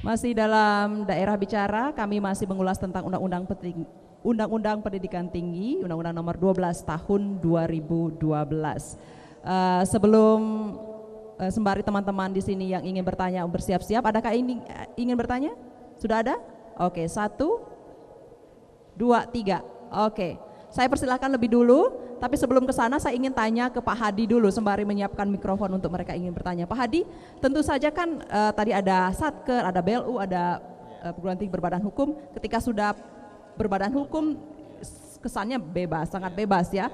Masih dalam daerah bicara, kami masih mengulas tentang Undang-Undang Pendidikan Tinggi, Undang-Undang Nomor 12 Tahun 2012. Sebelum sembari teman-teman di sini yang ingin bertanya bersiap-siap, adakah ini ingin bertanya? Sudah ada? Oke, 1, 2, 3. Oke, saya persilahkan lebih dulu. Tapi sebelum ke sana saya ingin tanya ke Pak Hadi dulu sembari menyiapkan mikrofon untuk mereka ingin bertanya. Pak Hadi, tentu saja kan tadi ada Satker, ada BLU, ada perguruan tinggi berbadan hukum. Ketika sudah berbadan hukum kesannya bebas, sangat bebas ya,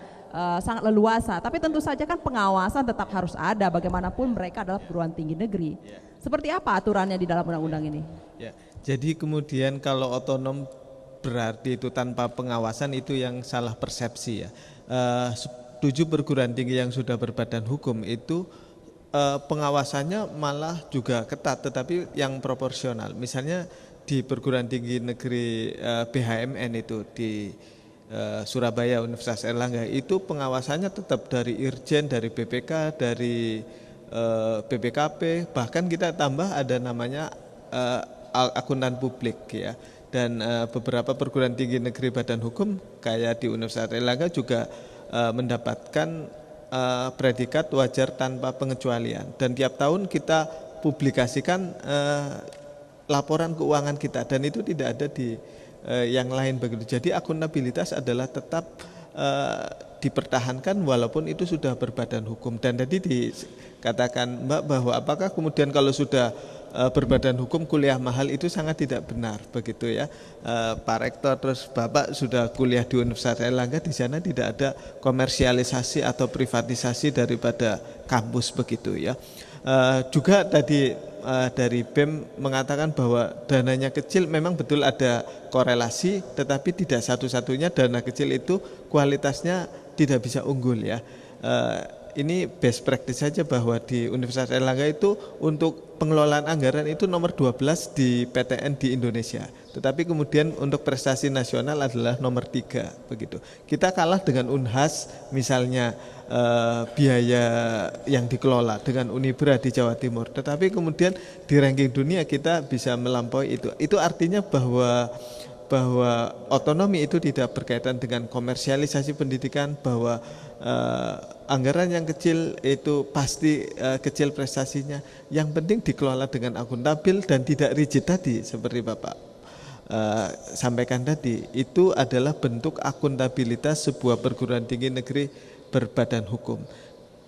sangat leluasa. Tapi tentu saja kan pengawasan tetap harus ada bagaimanapun mereka adalah perguruan tinggi negeri. Seperti apa aturannya di dalam undang-undang ini? Ya, jadi kemudian kalau otonom berarti itu tanpa pengawasan, itu yang salah persepsi ya. 7 perguruan tinggi yang sudah berbadan hukum itu pengawasannya malah juga ketat, tetapi yang proporsional. Misalnya di perguruan tinggi negeri BHMN itu di Surabaya Universitas Airlangga, itu pengawasannya tetap dari Irjen, dari BPK, dari BPKP, bahkan kita tambah ada namanya akuntan publik ya. Dan beberapa perguruan tinggi negeri badan hukum kayak di Universitas Airlangga juga mendapatkan predikat wajar tanpa pengecualian. Dan tiap tahun kita publikasikan laporan keuangan kita, dan itu tidak ada di yang lain begitu. Jadi akuntabilitas adalah tetap dipertahankan walaupun itu sudah berbadan hukum. Dan tadi dikatakan Mbak bahwa apakah kemudian kalau sudah berbadan hukum kuliah mahal, itu sangat tidak benar begitu ya. Pak Rektor terus Bapak sudah kuliah di Universitas Airlangga, di sana tidak ada komersialisasi atau privatisasi daripada kampus begitu ya. Juga tadi dari BEM mengatakan bahwa dananya kecil, memang betul ada korelasi, tetapi tidak satu-satunya dana kecil itu kualitasnya tidak bisa unggul ya. Ini best practice saja bahwa di Universitas Airlangga itu untuk pengelolaan anggaran itu nomor 12 di PTN di Indonesia. Tetapi kemudian untuk prestasi nasional adalah nomor 3 begitu. Kita kalah dengan Unhas misalnya biaya yang dikelola dengan Unibra di Jawa Timur. Tetapi kemudian di ranking dunia kita bisa melampaui itu. Itu artinya bahwa otonomi itu tidak berkaitan dengan komersialisasi pendidikan, bahwa anggaran yang kecil itu pasti kecil prestasinya. Yang penting dikelola dengan akuntabel dan tidak rigid tadi seperti Bapak sampaikan tadi. Itu adalah bentuk akuntabilitas sebuah perguruan tinggi negeri berbadan hukum.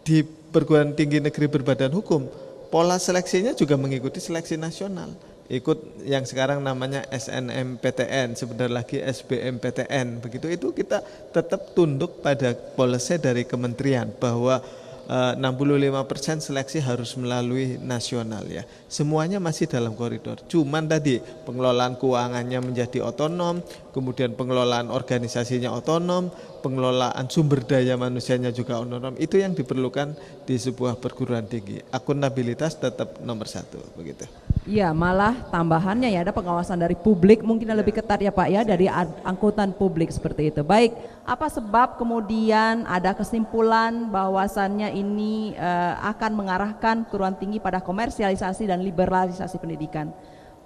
Di perguruan tinggi negeri berbadan hukum, pola seleksinya juga mengikuti seleksi nasional. Ikut yang sekarang namanya SNMPTN, sebentar lagi SBMPTN begitu. Itu kita tetap tunduk pada policy dari kementerian bahwa 65% seleksi harus melalui nasional ya. Semuanya masih dalam koridor. Cuman tadi pengelolaan keuangannya menjadi otonom, kemudian pengelolaan organisasinya otonom, pengelolaan sumber daya manusianya juga otonom. Itu yang diperlukan di sebuah perguruan tinggi. Akuntabilitas tetap nomor 1 begitu. Iya, malah tambahannya ya ada pengawasan dari publik mungkin lebih ketat ya Pak ya, dari angkutan publik seperti itu. Baik, apa sebab kemudian ada kesimpulan bahwasannya ini akan mengarahkan perguruan tinggi pada komersialisasi dan liberalisasi pendidikan?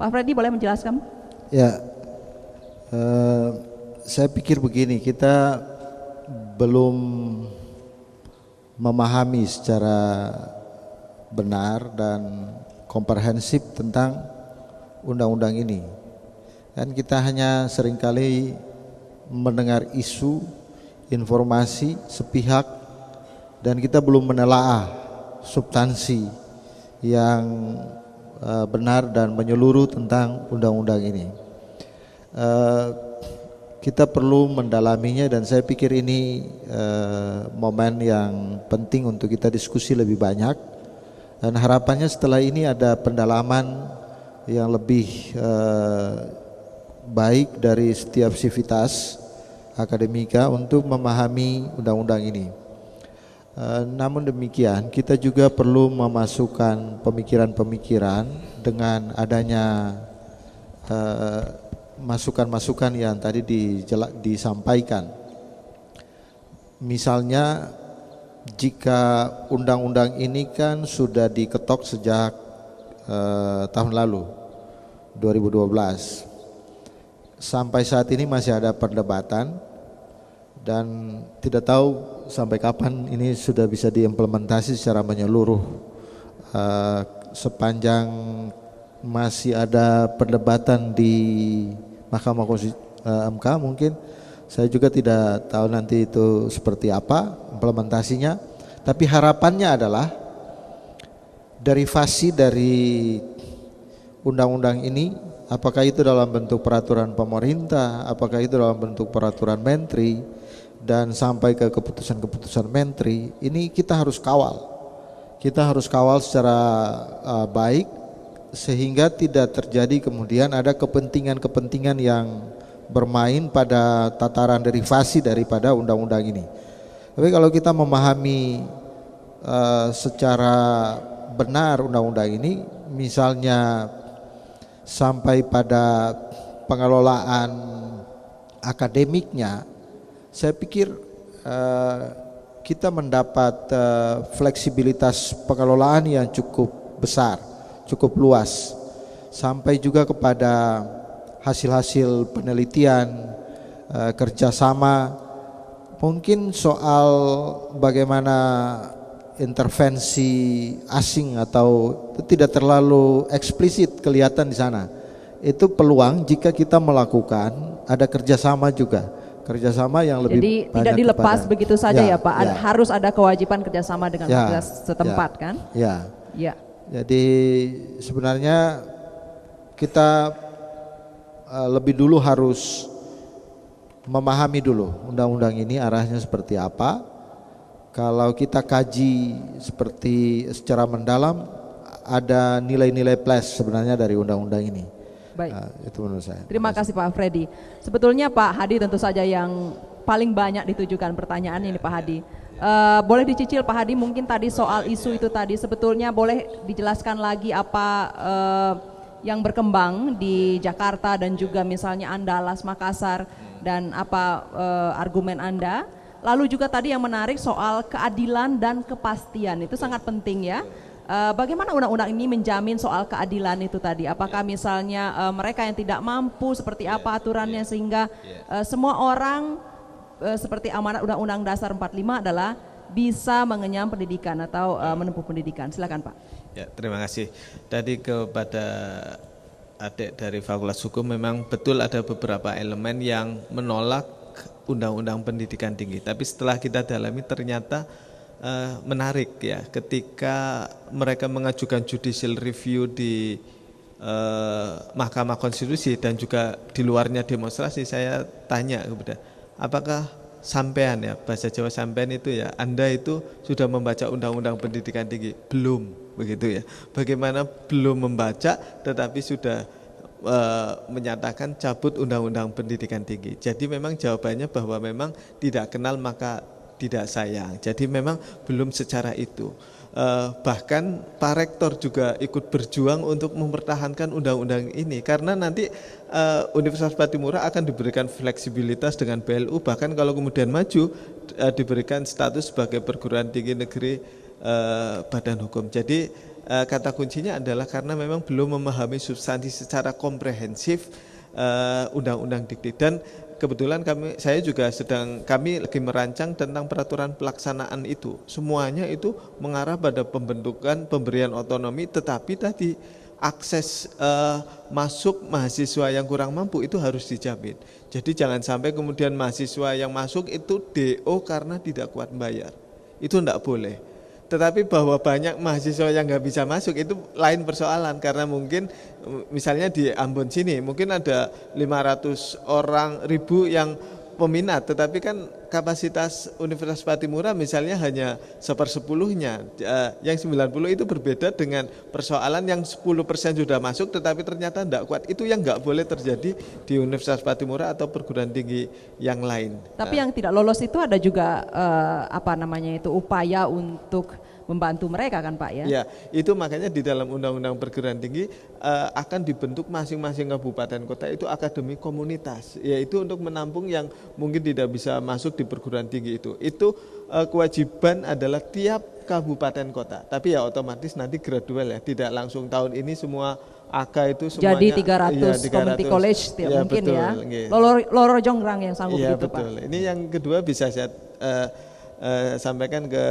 Pak Freddy boleh menjelaskan? Ya, saya pikir begini, kita belum memahami secara benar dan komprehensif tentang undang-undang ini. Dan kita hanya seringkali mendengar isu, informasi sepihak, dan kita belum menelaah substansi yang benar dan menyeluruh tentang undang-undang ini. Kita perlu mendalaminya, dan saya pikir ini momen yang penting untuk kita diskusi lebih banyak. Dan harapannya setelah ini ada pendalaman yang lebih baik dari setiap sivitas akademika untuk memahami undang-undang ini. Namun demikian kita juga perlu memasukkan pemikiran-pemikiran dengan adanya masukan-masukan yang tadi disampaikan. Misalnya jika undang-undang ini kan sudah diketok sejak tahun lalu, 2012. Sampai saat ini masih ada perdebatan dan tidak tahu sampai kapan ini sudah bisa diimplementasi secara menyeluruh. Sepanjang masih ada perdebatan di Mahkamah Konstitusi MK, mungkin saya juga tidak tahu nanti itu seperti apa implementasinya, tapi harapannya adalah derivasi dari undang-undang ini, apakah itu dalam bentuk peraturan pemerintah, apakah itu dalam bentuk peraturan menteri, dan sampai ke keputusan-keputusan menteri, ini kita harus kawal. Kita harus kawal secara baik sehingga tidak terjadi kemudian ada kepentingan-kepentingan yang bermain pada tataran derivasi daripada undang-undang ini. Tapi kalau kita memahami secara benar undang-undang ini, misalnya sampai pada pengelolaan akademiknya, saya pikir kita mendapat fleksibilitas pengelolaan yang cukup besar, cukup luas, sampai juga kepada hasil-hasil penelitian, kerjasama. Mungkin soal bagaimana intervensi asing atau tidak terlalu eksplisit kelihatan di sana. Itu peluang jika kita melakukan ada kerjasama juga, kerjasama yang lebih jadi banyak tidak dilepas kepada, begitu saja ya Pak, ya. harus ada kewajiban kerjasama dengan Ya, setempat kan? Ya. Ya. Jadi sebenarnya kita lebih dulu harus memahami dulu undang-undang ini arahnya seperti apa. Kalau kita kaji seperti secara mendalam, ada nilai-nilai plus sebenarnya dari undang-undang ini. Baik. Itu menurut saya. Terima kasih Pak Freddy. Sebetulnya Pak Hadi tentu saja yang paling banyak ditujukan pertanyaan ini Pak Hadi. Boleh dicicil Pak Hadi, mungkin tadi soal isu itu tadi, sebetulnya boleh dijelaskan lagi apa yang berkembang di Jakarta dan juga misalnya Andalas, Makassar, dan apa argumen Anda. Lalu juga tadi yang menarik soal keadilan dan kepastian, itu sangat penting ya. Bagaimana undang-undang ini menjamin soal keadilan itu tadi? Apakah misalnya mereka yang tidak mampu seperti apa aturannya sehingga semua orang seperti amanat Undang-Undang Dasar 45 adalah bisa mengenyam pendidikan atau menempuh pendidikan. Silakan Pak. Ya, terima kasih. Tadi kepada adik dari Fakultas Hukum, memang betul ada beberapa elemen yang menolak Undang-Undang Pendidikan Tinggi. Tapi setelah kita dalami ternyata menarik ya, ketika mereka mengajukan judicial review di Mahkamah Konstitusi dan juga di luarnya demonstrasi, saya tanya kepada, apakah sampean, ya bahasa Jawa sampean itu ya, Anda itu sudah membaca Undang-Undang Pendidikan Tinggi? Belum, begitu ya. Bagaimana belum membaca tetapi sudah menyatakan cabut Undang-Undang Pendidikan Tinggi? Jadi memang jawabannya bahwa memang tidak kenal maka tidak sayang. Jadi memang belum secara itu. Bahkan Pak Rektor juga ikut berjuang untuk mempertahankan undang-undang ini, karena nanti Universitas Patimura akan diberikan fleksibilitas dengan PLU, bahkan kalau kemudian maju diberikan status sebagai perguruan tinggi negeri badan hukum. Jadi kata kuncinya adalah karena memang belum memahami substansi secara komprehensif undang-undang dikti. Dan kebetulan kami lagi merancang tentang peraturan pelaksanaan itu. Semuanya itu mengarah pada pemberian otonomi, tetapi tadi akses masuk mahasiswa yang kurang mampu itu harus dijamin. Jadi jangan sampai kemudian mahasiswa yang masuk itu DO karena tidak kuat bayar. Itu tidak boleh. Tetapi bahwa banyak mahasiswa yang nggak bisa masuk itu lain persoalan, karena mungkin misalnya di Ambon sini mungkin ada 500 ribu yang peminat, tetapi kan kapasitas Universitas Patimura misalnya hanya 1/10-nya, yang 90 itu berbeda dengan persoalan yang 10% sudah masuk tetapi ternyata tidak kuat. Itu yang nggak boleh terjadi di Universitas Patimura atau perguruan tinggi yang lain. Tapi yang tidak lolos itu ada juga upaya untuk membantu mereka kan Pak ya? Ya, itu makanya di dalam Undang-Undang Perguruan Tinggi akan dibentuk masing-masing kabupaten kota itu akademi komunitas, yaitu untuk menampung yang mungkin tidak bisa masuk di perguruan tinggi itu. Itu kewajiban adalah tiap kabupaten kota, tapi ya otomatis nanti gradual ya, tidak langsung tahun ini semua AK itu semuanya. Jadi 300 community college ya, mungkin betul, ya. nggih. Loro Jonggrang yang sanggup Iya, itu betul. Pak. Ini yang kedua bisa saya sampaikan ke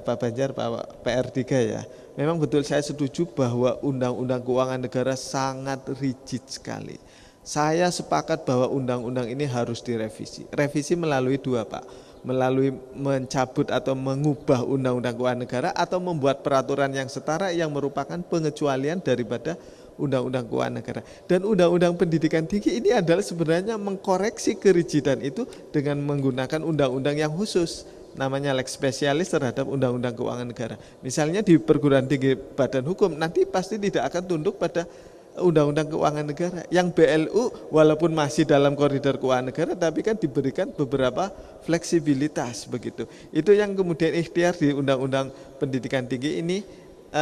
Pak Banjar, Pak PR3 ya. Memang betul saya setuju bahwa Undang-Undang Keuangan Negara sangat rigid sekali. Saya sepakat bahwa undang-undang ini harus direvisi. Revisi melalui dua Pak, melalui mencabut atau mengubah Undang-Undang Keuangan Negara atau membuat peraturan yang setara yang merupakan pengecualian daripada Undang-Undang Keuangan Negara. Dan Undang-Undang Pendidikan Tinggi ini adalah sebenarnya mengkoreksi kerigidan itu dengan menggunakan undang-undang yang khusus, namanya lex spesialis terhadap Undang-Undang Keuangan Negara. Misalnya di perguruan tinggi badan hukum nanti pasti tidak akan tunduk pada Undang-Undang Keuangan Negara. Yang BLU walaupun masih dalam koridor keuangan negara tapi kan diberikan beberapa fleksibilitas begitu. Itu yang kemudian ikhtiar di Undang-Undang Pendidikan Tinggi ini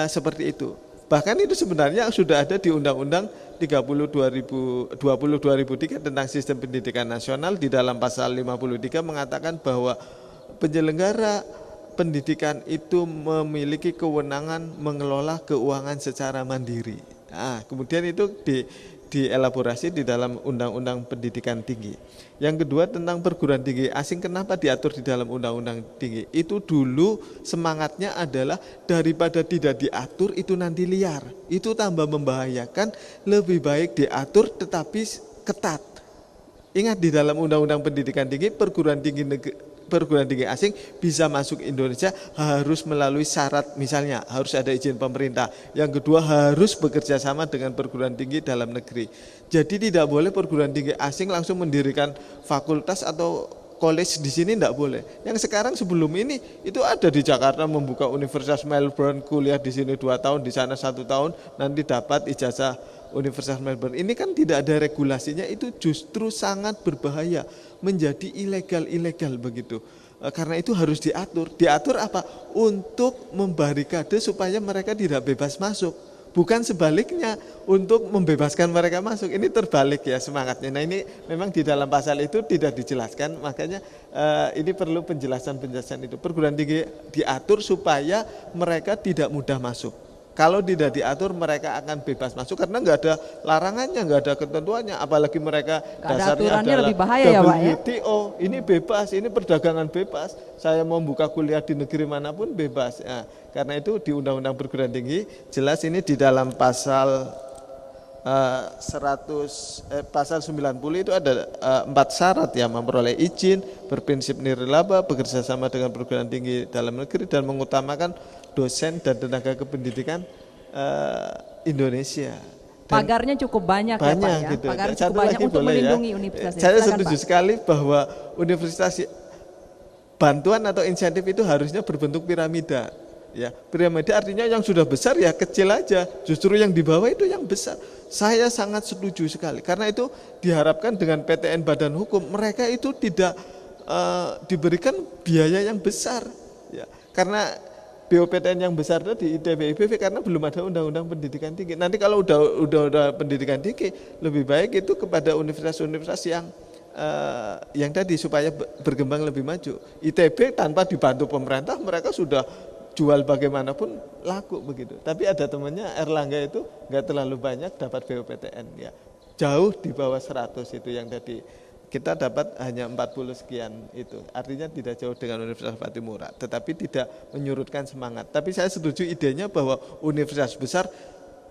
seperti itu. Bahkan itu sebenarnya sudah ada di Undang-Undang 30 2003 tentang Sistem Pendidikan Nasional. Di dalam pasal 53 mengatakan bahwa penyelenggara pendidikan itu memiliki kewenangan mengelola keuangan secara mandiri. Nah, kemudian itu dielaborasi di dalam Undang-Undang Pendidikan Tinggi. Yang kedua tentang perguruan tinggi asing, kenapa diatur di dalam Undang-Undang Tinggi? Itu dulu semangatnya adalah daripada tidak diatur itu nanti liar, itu tambah membahayakan, lebih baik diatur tetapi ketat. Ingat di dalam Undang-Undang Pendidikan Tinggi, perguruan tinggi asing bisa masuk Indonesia harus melalui syarat, misalnya harus ada izin pemerintah. Yang kedua harus bekerja sama dengan perguruan tinggi dalam negeri. Jadi tidak boleh perguruan tinggi asing langsung mendirikan fakultas atau college di sini, tidak boleh. Yang sekarang sebelum ini itu ada di Jakarta membuka Universitas Melbourne, kuliah di sini 2 tahun, di sana 1 tahun, nanti dapat ijazah Universitas Melbourne. Ini kan tidak ada regulasinya, itu justru sangat berbahaya, menjadi ilegal begitu. Karena itu harus diatur. Diatur apa? Untuk membarikade supaya mereka tidak bebas masuk. Bukan sebaliknya untuk membebaskan mereka masuk. Ini terbalik ya semangatnya. Nah ini memang di dalam pasal itu tidak dijelaskan, makanya ini perlu penjelasan itu. Perguruan tinggi diatur supaya mereka tidak mudah masuk. Kalau tidak diatur mereka akan bebas masuk karena nggak ada larangannya, nggak ada ketentuannya, apalagi mereka dasarnya adalah lebih bahaya ya Pak ya? WTO, ini bebas, ini perdagangan bebas, saya mau buka kuliah di negeri manapun bebas. Nah, karena itu di Undang-Undang Perguruan Tinggi jelas ini di dalam pasal 90 itu ada 4 syarat ya, memperoleh izin, berprinsip nirlaba, bekerja sama dengan perguruan tinggi dalam negeri dan mengutamakan dosen dan tenaga kependidikan Indonesia. Dan pagarnya cukup banyak ya Pak ya. Gitu. Pagarnya cukup banyak untuk melindungi universitas. Saya setuju sekali bahwa universitas bantuan atau insentif itu harusnya berbentuk piramida. Ya, piramida artinya yang sudah besar ya kecil aja, justru yang di bawah itu yang besar. Saya sangat setuju sekali, karena itu diharapkan dengan PTN Badan Hukum mereka itu tidak diberikan biaya yang besar, ya. Karena BOPTN yang besar tadi ITB, IPB karena belum ada undang-undang pendidikan tinggi. Nanti kalau udah pendidikan tinggi, lebih baik itu kepada universitas-universitas yang tadi supaya berkembang lebih maju. ITB tanpa dibantu pemerintah mereka sudah jual bagaimanapun laku begitu. Tapi ada temannya Erlangga itu nggak terlalu banyak dapat BOPTN ya. Jauh di bawah 100 itu yang tadi. Kita dapat hanya 40 sekian itu. Artinya tidak jauh dengan Universitas Patimura, tetapi tidak menyurutkan semangat. Tapi saya setuju idenya bahwa universitas besar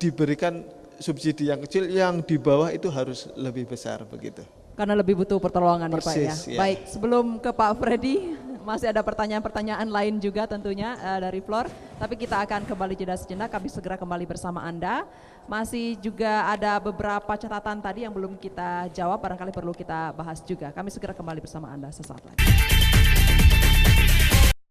diberikan subsidi yang kecil, yang di bawah itu harus lebih besar begitu. Karena lebih butuh pertolongan ya Pak ya. Ya. Baik, sebelum ke Pak Freddy, masih ada pertanyaan-pertanyaan lain juga tentunya dari floor. Tapi kita akan kembali jeda sejenak, kami segera kembali bersama Anda. Masih juga ada beberapa catatan tadi yang belum kita jawab, barangkali perlu kita bahas juga. Kami segera kembali bersama Anda sesaat lagi.